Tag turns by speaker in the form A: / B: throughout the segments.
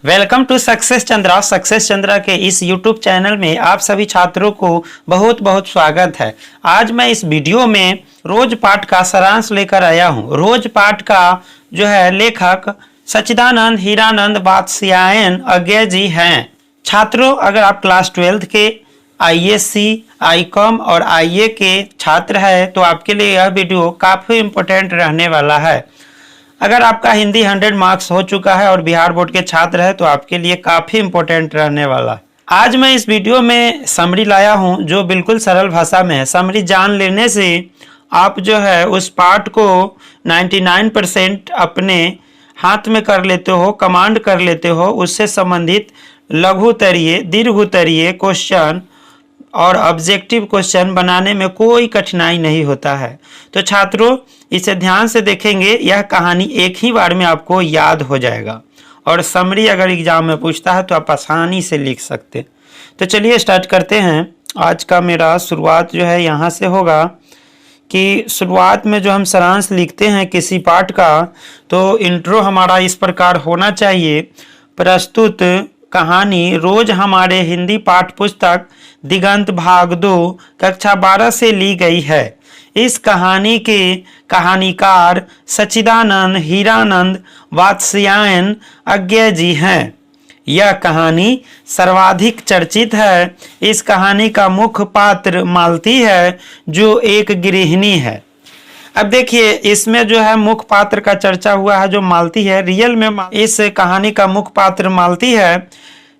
A: Welcome to success Chandra. Success Chandra के इस YouTube channel में आप सभी छात्रों को बहुत बहुत स्वागत है। आज मैं इस वीडियो में रोज पाठ का सारांश लेकर आया हूँ। रोज पाठ का जो है लेखक सच्चिदानंद हीरानंद वात्स्यायन अज्ञे जी हैं। छात्रों, अगर आप क्लास 12th के ISC, ICOM और IA के छात्र हैं तो आपके लिए यह वीडियो काफ़ी इम्पोर्टेंट रहने वाला है। अगर आपका हिंदी 100 मार्क्स हो चुका है और बिहार बोर्ड के छात्र हैं तो आपके लिए काफ़ी इम्पोर्टेंट रहने वाला है। आज मैं इस वीडियो में समरी लाया हूं जो बिल्कुल सरल भाषा में है। समरी जान लेने से आप जो है उस पाठ को 99% अपने हाथ में कर लेते हो, कमांड कर लेते हो। उससे संबंधित लघु तरीय, दीर्घ तरीय क्वेश्चन और ऑब्जेक्टिव क्वेश्चन बनाने में कोई कठिनाई नहीं होता है। तो छात्रों, इसे ध्यान से देखेंगे, यह कहानी एक ही बार में आपको याद हो जाएगा और समरी अगर एग्जाम में पूछता है तो आप आसानी से लिख सकते। तो चलिए स्टार्ट करते हैं। आज का मेरा शुरुआत जो है यहाँ से होगा कि शुरुआत में जो हम सारांश लिखते हैं किसी पाठ का, तो इंट्रो हमारा इस प्रकार होना चाहिए। प्रस्तुत कहानी रोज हमारे हिंदी पाठ पुस्तक दिगंत भाग 2 कक्षा 12 से ली गई है। इस कहानी के कहानीकार सच्चिदानंद हीरानंद वात्स्यायन अज्ञे जी हैं। यह कहानी सर्वाधिक चर्चित है। इस कहानी का मुख्य पात्र मालती है जो एक गृहिणी है। अब देखिए, इसमें जो है मुख्य पात्र का चर्चा हुआ है जो मालती है। रियल में इस कहानी का मुख्य पात्र मालती है।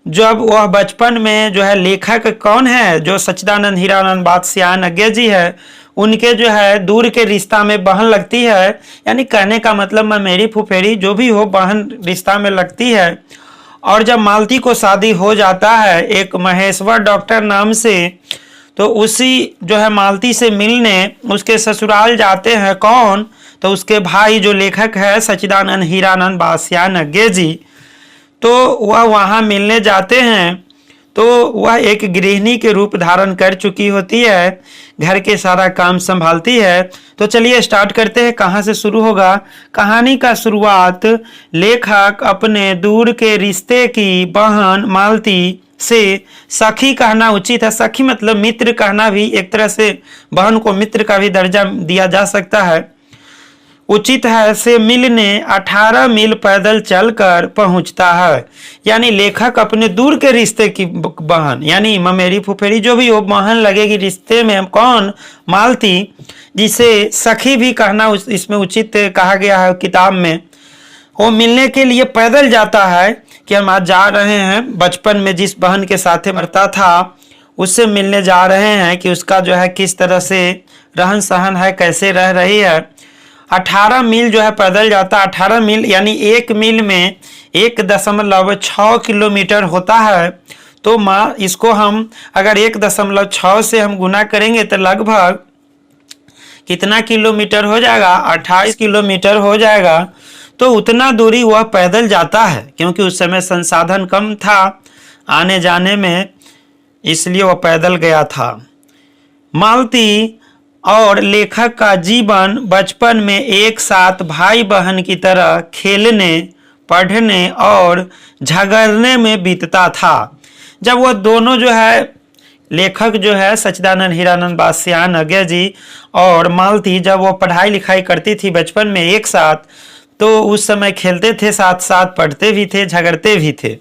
A: जब वह बचपन में जो है, लेखक कौन है, जो सच्चिदानंद हीरानंद वात्स्यायन अज्ञे जी है, उनके जो है दूर के रिश्ता में बहन लगती है। यानी कहने का मतलब मैं मेरी फुफेरी जो भी हो, बहन रिश्ता में लगती है। और जब मालती को शादी हो जाता है एक महेश्वर डॉक्टर नाम से, तो उसी जो है मालती से मिलने उसके ससुराल जाते हैं। कौन? तो उसके भाई जो लेखक है सच्चिदानंद हीरानंद वात्स्यायन अज्ञे जी। तो वह वहाँ मिलने जाते हैं तो वह एक गृहिणी के रूप धारण कर चुकी होती है, घर के सारा काम संभालती है। तो चलिए स्टार्ट करते हैं। कहाँ से शुरू होगा? कहानी का शुरुआत लेखक अपने दूर के रिश्ते की बहन मालती से, सखी कहना उचित है, सखी मतलब मित्र कहना भी एक तरह से, बहन को मित्र का भी दर्जा दिया जा सकता है, उचित है, से मिलने 18 मील पैदल चलकर पहुंचता है। यानी लेखक अपने दूर के रिश्ते की बहन, यानी ममेरी फुफेरी जो भी हो, बहन लगेगी रिश्ते में। कौन? मालती, जिसे सखी भी कहना इसमें उचित कहा गया है किताब में। वो मिलने के लिए पैदल जाता है कि हम आज जा रहे हैं, बचपन में जिस बहन के साथ मरता था उससे मिलने जा रहे हैं कि उसका जो है किस तरह से रहन सहन है, कैसे रह रही है। 18 मील जो है पैदल जाता। 18 मील यानी 1 मील में 1.6 किलोमीटर होता है। तो माँ, इसको हम अगर 1.6 से हम गुना करेंगे तो लगभग कितना किलोमीटर हो जाएगा? 28 किलोमीटर हो जाएगा। तो उतना दूरी वह पैदल जाता है क्योंकि उस समय संसाधन कम था आने जाने में, इसलिए वह पैदल गया था। मालती और लेखक का जीवन बचपन में एक साथ भाई बहन की तरह खेलने, पढ़ने और झगड़ने में बीतता था। जब वह दोनों जो है, लेखक जो है सच्चिदानंद हीरानंद वात्स्यायन अज्ञे जी और मालती, जब वो पढ़ाई लिखाई करती थी बचपन में एक साथ, तो उस समय खेलते थे, साथ साथ पढ़ते भी थे, झगड़ते भी थे।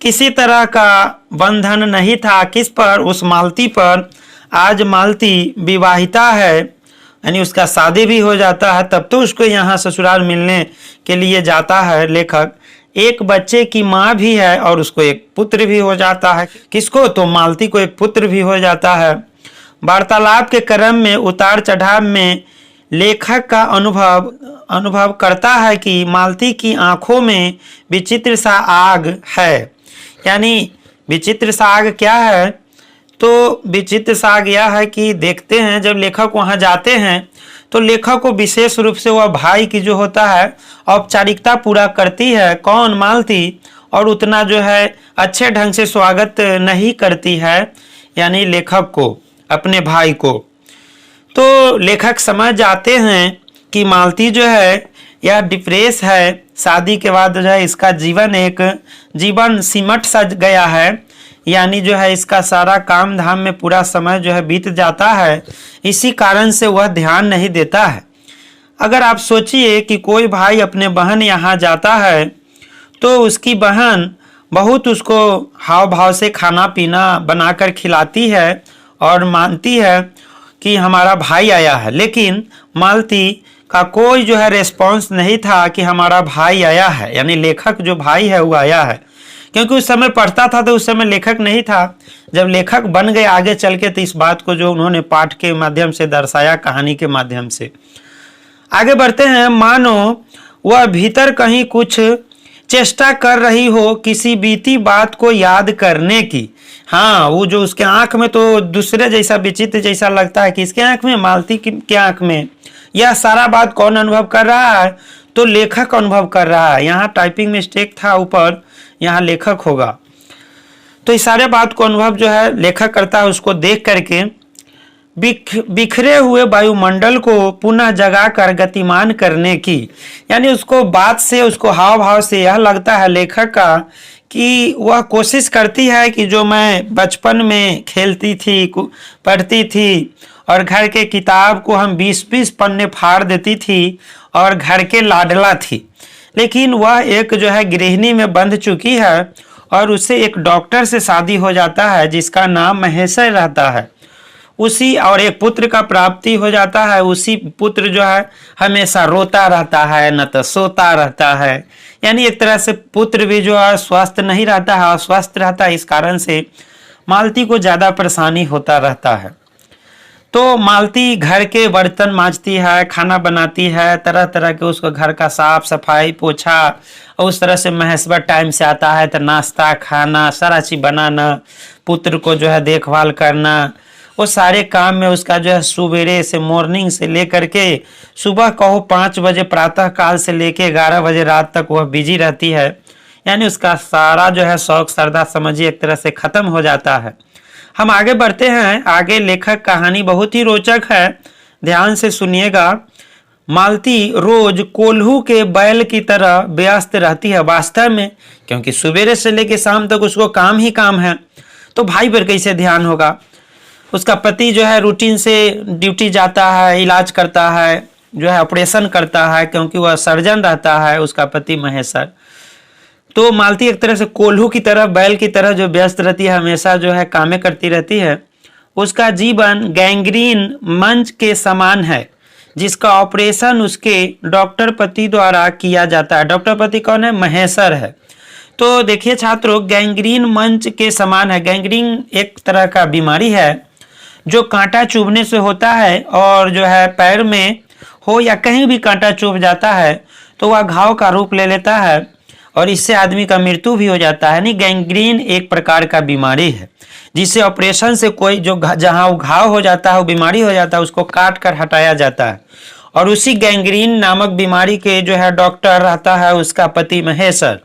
A: किसी तरह का बंधन नहीं था। किस पर? उस मालती पर। आज मालती विवाहिता है, यानी उसका शादी भी हो जाता है, तब तो उसको यहाँ ससुराल मिलने के लिए जाता है लेखक। एक बच्चे की माँ भी है और उसको एक पुत्र भी हो जाता है। किसको? तो मालती को एक पुत्र भी हो जाता है। वार्तालाप के क्रम में उतार चढ़ाव में लेखक का अनुभव करता है कि मालती की आंखों में विचित्र सा आग है। यानी विचित्र सा आग क्या है? तो विचित्र सा आग यह है कि देखते हैं जब लेखक वहाँ जाते हैं तो लेखक को विशेष रूप से वह भाई की जो होता है औपचारिकता पूरा करती है। कौन? मालती। और उतना जो है अच्छे ढंग से स्वागत नहीं करती है, यानी लेखक को, अपने भाई को। तो लेखक समझ जाते हैं कि मालती जो है यह डिप्रेस है, शादी के बाद जो है इसका जीवन सिमट सा गया है, यानी जो है इसका सारा काम धाम में पूरा समय जो है बीत जाता है। इसी कारण से वह ध्यान नहीं देता है। अगर आप सोचिए कि कोई भाई अपने बहन यहाँ जाता है तो उसकी बहन बहुत उसको हाव भाव से खाना पीना बनाकर खिलाती है और मानती है कि हमारा भाई आया है, लेकिन मालती का कोई जो है रेस्पॉन्स नहीं था कि हमारा भाई आया है, यानी लेखक जो भाई है वो आया है। क्योंकि उस समय पढ़ता था तो उस समय लेखक नहीं था। जब लेखक बन गए आगे चल के तो इस बात को जो उन्होंने पाठ के माध्यम से दर्शाया, कहानी के माध्यम से। आगे बढ़ते हैं। मानो वह भीतर कहीं कुछ चेष्टा कर रही हो किसी बीती बात को याद करने की। हाँ, वो जो उसके आंख में तो दूसरे जैसा विचित्र जैसा लगता है कि इसके आंख में, मालती के आंख में। यह सारा बात कौन अनुभव कर रहा है? तो लेखक अनुभव कर रहा है। यहाँ टाइपिंग मिस्टेक था ऊपर, यहाँ लेखक होगा। तो इस सारे बात को अनुभव जो है लेखक करता है, उसको देख करके बिखरे हुए वायुमंडल को पुनः जगाकर गतिमान करने की। यानी उसको बात से, उसको हाव भाव से यह लगता है लेखक का कि वह कोशिश करती है कि जो मैं बचपन में खेलती थी, पढ़ती थी और घर के किताब को हम 20-20 पन्ने फाड़ देती थी और घर के लाडला थी, लेकिन वह एक जो है गृहिणी में बंध चुकी है और उससे एक डॉक्टर से शादी हो जाता है जिसका नाम महेश्वर रहता है। उसी और एक पुत्र का प्राप्ति हो जाता है। उसी पुत्र जो है हमेशा रोता रहता है, न तो सोता रहता है। यानी एक तरह से पुत्र भी जो है स्वस्थ नहीं रहता है, अस्वस्थ रहता है। इस कारण से मालती को ज़्यादा परेशानी होता रहता है। तो मालती घर के बर्तन मांजती है, खाना बनाती है, तरह तरह के उसको घर का साफ सफाई पोछा, और उस तरह से महेश्वर टाइम से आता है तो नाश्ता खाना सारा चीज़ बनाना, पुत्र को जो है देखभाल करना, वो सारे काम में उसका जो है सुबेरे से मॉर्निंग से लेकर के सुबह कहो 5 बजे प्रातः काल से लेके 11 बजे रात तक वह बिजी रहती है। यानी उसका सारा जो है शौक श्रद्धा समझिए एक तरह से खत्म हो जाता है। हम आगे बढ़ते हैं। आगे लेखक कहानी बहुत ही रोचक है, ध्यान से सुनिएगा। मालती रोज कोल्हू के बैल की तरह व्यस्त रहती है वास्तव में, क्योंकि सुबेरे से लेकर शाम तक उसको काम ही काम है, तो भाई पर कैसे ध्यान होगा। उसका पति जो है रूटीन से ड्यूटी जाता है, इलाज करता है, जो है ऑपरेशन करता है, क्योंकि वह सर्जन रहता है उसका पति महेश्वर। तो मालती एक तरह से कोल्हू की तरह, बैल की तरह जो व्यस्त रहती है, हमेशा जो है कामें करती रहती है। उसका जीवन गैंग्रीन मंच के समान है, जिसका ऑपरेशन उसके डॉक्टर पति द्वारा किया जाता है। डॉक्टर पति कौन है? महेश्वर है। तो देखिए छात्रों, गैंग्रीन मंच के समान है। गैंग्रीन एक तरह का बीमारी है जो कांटा चुभने से होता है, और जो है पैर में हो या कहीं भी कांटा चुभ जाता है तो वह घाव का रूप ले लेता है और इससे आदमी का मृत्यु भी हो जाता है। नहीं, गैंग्रीन एक प्रकार का बीमारी है जिसे ऑपरेशन से कोई जो जहाँ वो घाव हो जाता है, वो बीमारी हो जाता है, उसको काट कर हटाया जाता है। और उसी गैंग्रीन नामक बीमारी के जो है डॉक्टर रहता है उसका पति महेश्वर,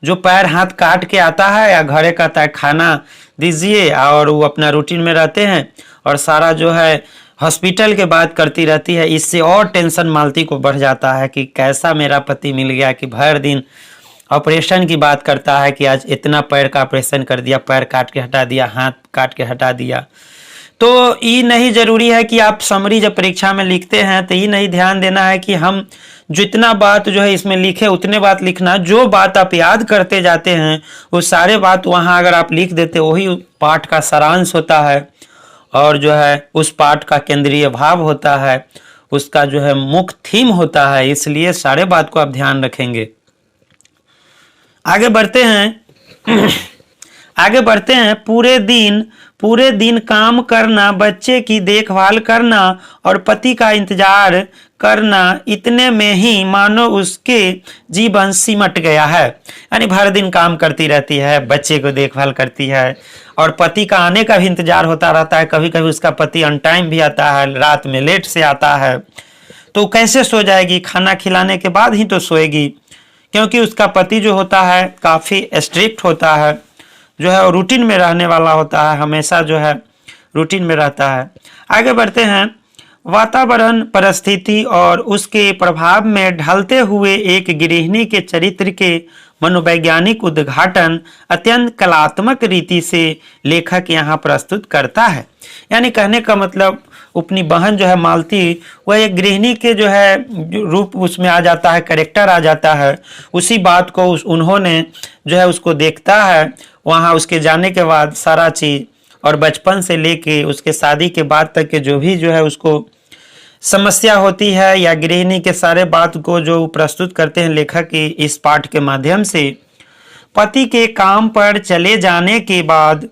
A: जो पैर हाथ काट के आता है या घरे कहता है खाना दीजिए, और वो अपना रूटीन में रहते हैं और सारा जो है हॉस्पिटल के बात करती रहती है। इससे और टेंशन मालती को बढ़ जाता है कि कैसा मेरा पति मिल गया कि भर दिन ऑपरेशन की बात करता है कि आज इतना पैर का ऑपरेशन कर दिया, पैर काट के हटा दिया, हाथ काट के हटा दिया। तो ये नहीं जरूरी है कि आप समरी जब परीक्षा में लिखते हैं तो ये नहीं ध्यान देना है कि हम जितना बात जो है इसमें लिखे उतने बात लिखना। जो बात आप याद करते जाते हैं वो सारे बात वहाँ अगर आप लिख देते, वही पाठ का सारांश होता है और जो है उस पाठ का केंद्रीय भाव होता है, उसका जो है मुख्य थीम होता है। इसलिए सारे बात को आप ध्यान रखेंगे। आगे बढ़ते हैं। आगे बढ़ते हैं। पूरे दिन काम करना, बच्चे की देखभाल करना और पति का इंतजार करना, इतने में ही मानो उसके जीवन सिमट गया है। यानी भर दिन काम करती रहती है, बच्चे को देखभाल करती है और पति का आने का भी इंतजार होता रहता है। कभी कभी उसका पति अन टाइम भी आता है, रात में लेट से आता है, तो कैसे सो जाएगी? खाना खिलाने के बाद ही तो सोएगी, क्योंकि उसका पति जो होता है काफ़ी स्ट्रिक्ट होता है, जो है रूटीन में रहने वाला होता है, हमेशा जो है रूटीन में रहता है। आगे बढ़ते हैं। वातावरण, परिस्थिति और उसके प्रभाव में ढलते हुए एक गृहिणी के चरित्र के मनोवैज्ञानिक उद्घाटन अत्यंत कलात्मक रीति से लेखक यहाँ प्रस्तुत करता है। यानी कहने का मतलब अपनी बहन जो है मालती, वह एक गृहिणी के जो है रूप उसमें आ जाता है, कैरेक्टर आ जाता है। उसी बात को उन्होंने जो है उसको देखता है। वहाँ उसके जाने के बाद सारा चीज़ और बचपन से लेके उसके शादी के बाद तक के जो भी जो है उसको समस्या होती है या गृहिणी के सारे बात को जो प्रस्तुत करते हैं लेखक की इस पाठ के माध्यम से। पति के काम पर चले जाने के बाद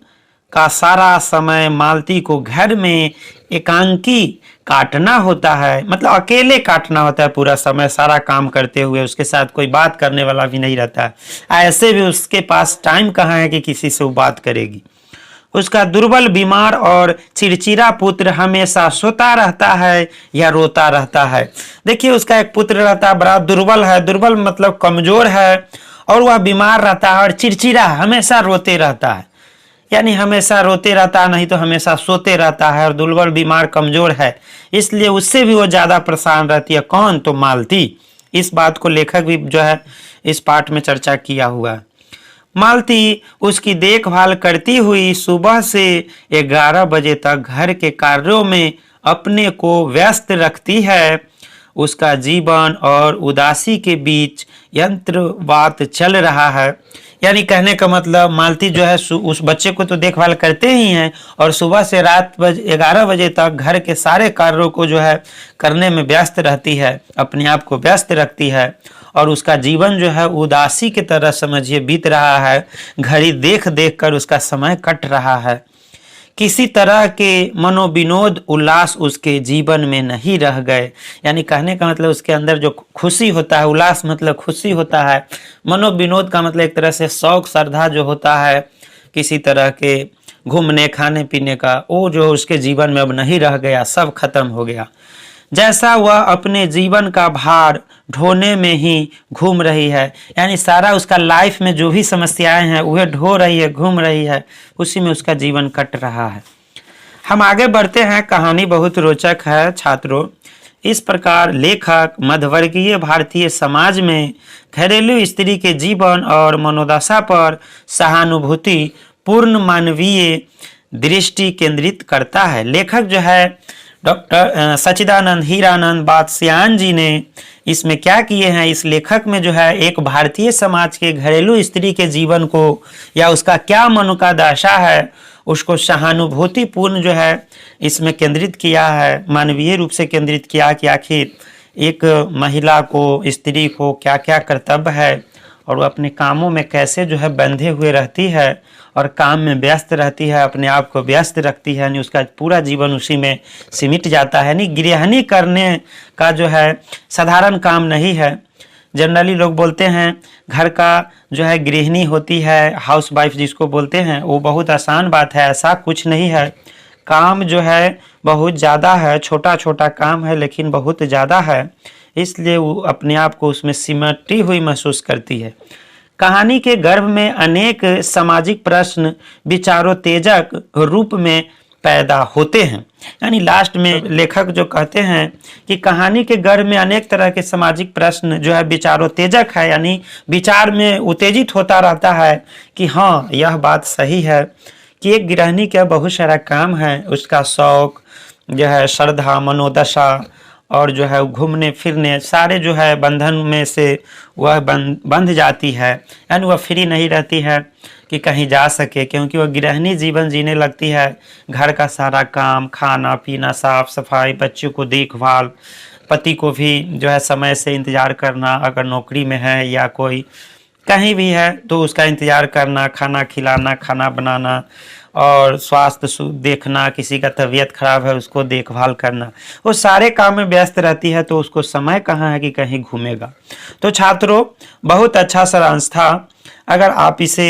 A: का सारा समय मालती को घर में एकांकी काटना होता है, मतलब अकेले काटना होता है पूरा समय सारा काम करते हुए। उसके साथ कोई बात करने वाला भी नहीं रहता है। ऐसे भी उसके पास टाइम कहाँ है कि किसी से वो बात करेगी। उसका दुर्बल, बीमार और चिड़चिड़ा पुत्र हमेशा सोता रहता है या रोता रहता है। देखिए उसका एक पुत्र रहता है, बड़ा दुर्बल है, दुर्बल मतलब कमजोर है, और वह बीमार रहता है और चिड़चिड़ा हमेशा रोते रहता है। यानी हमेशा रोते रहता है, नहीं तो हमेशा सोते रहता है, और दुर्बल, बीमार, कमजोर है, इसलिए उससे भी वो ज्यादा परेशान रहती है। कौन? तो मालती। इस बात को लेखक भी जो है इस पाठ में चर्चा किया हुआ है। मालती उसकी देखभाल करती हुई सुबह से 11 बजे तक घर के कार्यों में अपने को व्यस्त रखती है। उसका जीवन और उदासी के बीच यंत्रवात चल रहा है। यानी कहने का मतलब मालती जो है उस बच्चे को तो देखभाल करते ही हैं, और सुबह से रात 11 बजे तक घर के सारे कार्यों को जो है करने में व्यस्त रहती है, अपने आप को व्यस्त रखती है। और उसका जीवन जो है उदासी की तरह समझिए बीत रहा है। घड़ी देख देख कर उसका समय कट रहा है। किसी तरह के मनोविनोद, उल्लास उसके जीवन में नहीं रह गए। यानी कहने का मतलब उसके अंदर जो खुशी होता है, उल्लास मतलब खुशी होता है, मनोविनोद का मतलब एक तरह से शौक, श्रद्धा जो होता है किसी तरह के घूमने, खाने पीने का, वो जो उसके जीवन में अब नहीं रह गया, सब खत्म हो गया। जैसा वह अपने जीवन का भार ढोने में ही घूम रही है। यानी सारा उसका लाइफ में जो भी समस्याएं हैं वह ढो रही है, घूम रही है, उसी में उसका जीवन कट रहा है। हम आगे बढ़ते हैं। कहानी बहुत रोचक है छात्रों। इस प्रकार लेखक मध्यवर्गीय भारतीय समाज में घरेलू स्त्री के जीवन और मनोदशा पर सहानुभूति पूर्ण मानवीय दृष्टि केंद्रित करता है। लेखक जो है डॉक्टर सच्चिदानंद हीरानंद बादशाहन जी ने इसमें क्या किए हैं, इस लेखक में जो है एक भारतीय समाज के घरेलू स्त्री के जीवन को या उसका क्या मन का दशा है उसको सहानुभूतिपूर्ण जो है इसमें केंद्रित किया है, मानवीय रूप से केंद्रित किया कि आखिर एक महिला को, स्त्री को क्या क्या कर्तव्य है और वो अपने कामों में कैसे जो है बंधे हुए रहती है और काम में व्यस्त रहती है, अपने आप को व्यस्त रखती है। यानी उसका पूरा जीवन उसी में सिमट जाता है। यानी गृहिणी करने का जो है साधारण काम नहीं है। जनरली लोग बोलते हैं घर का जो है गृहिणी होती है, हाउस वाइफ जिसको बोलते हैं, वो बहुत आसान बात है। ऐसा कुछ नहीं है। काम जो है बहुत ज़्यादा है, छोटा छोटा काम है लेकिन बहुत ज़्यादा है, इसलिए वो अपने आप को उसमें सिमटी हुई महसूस करती है। कहानी के गर्भ में अनेक सामाजिक प्रश्न विचारोत्तेजक रूप में पैदा होते हैं। यानी लास्ट में लेखक जो कहते हैं कि कहानी के गर्भ में अनेक तरह के सामाजिक प्रश्न जो है विचारोत्तेजक है, यानी विचार में उत्तेजित होता रहता है कि हाँ यह बात सही है कि एक गृहिणी का बहुत सारा काम है, उसका शौक जो है, श्रद्धा, मनोदशा और जो है घूमने फिरने सारे जो है बंधन में से वह बंध जाती है। यानी वह फ्री नहीं रहती है कि कहीं जा सके, क्योंकि वह गृहिणी जीवन जीने लगती है। घर का सारा काम, खाना पीना, साफ सफाई, बच्चों को देखभाल, पति को भी जो है समय से इंतज़ार करना, अगर नौकरी में है या कोई कहीं भी है तो उसका इंतज़ार करना, खाना खिलाना, खाना बनाना और स्वास्थ्य देखना, किसी का तबीयत खराब है उसको देखभाल करना, वो सारे काम में व्यस्त रहती है। तो उसको समय कहाँ है कि कहीं घूमेगा। तो छात्रों बहुत अच्छा सारांश था। अगर आप इसे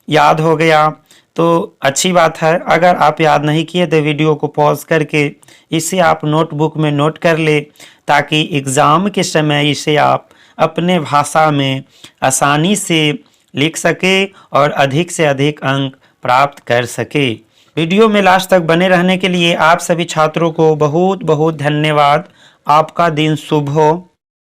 A: याद हो गया तो अच्छी बात है। अगर आप याद नहीं किए तो वीडियो को पॉज करके इसे आप नोटबुक में नोट कर ले, ताकि एग्ज़ाम के समय इसे आप अपने भाषा में आसानी से लिख सके और अधिक से अधिक अंक प्राप्त कर सके। वीडियो में लास्ट तक बने रहने के लिए आप सभी छात्रों को बहुत बहुत धन्यवाद। आपका दिन शुभ हो।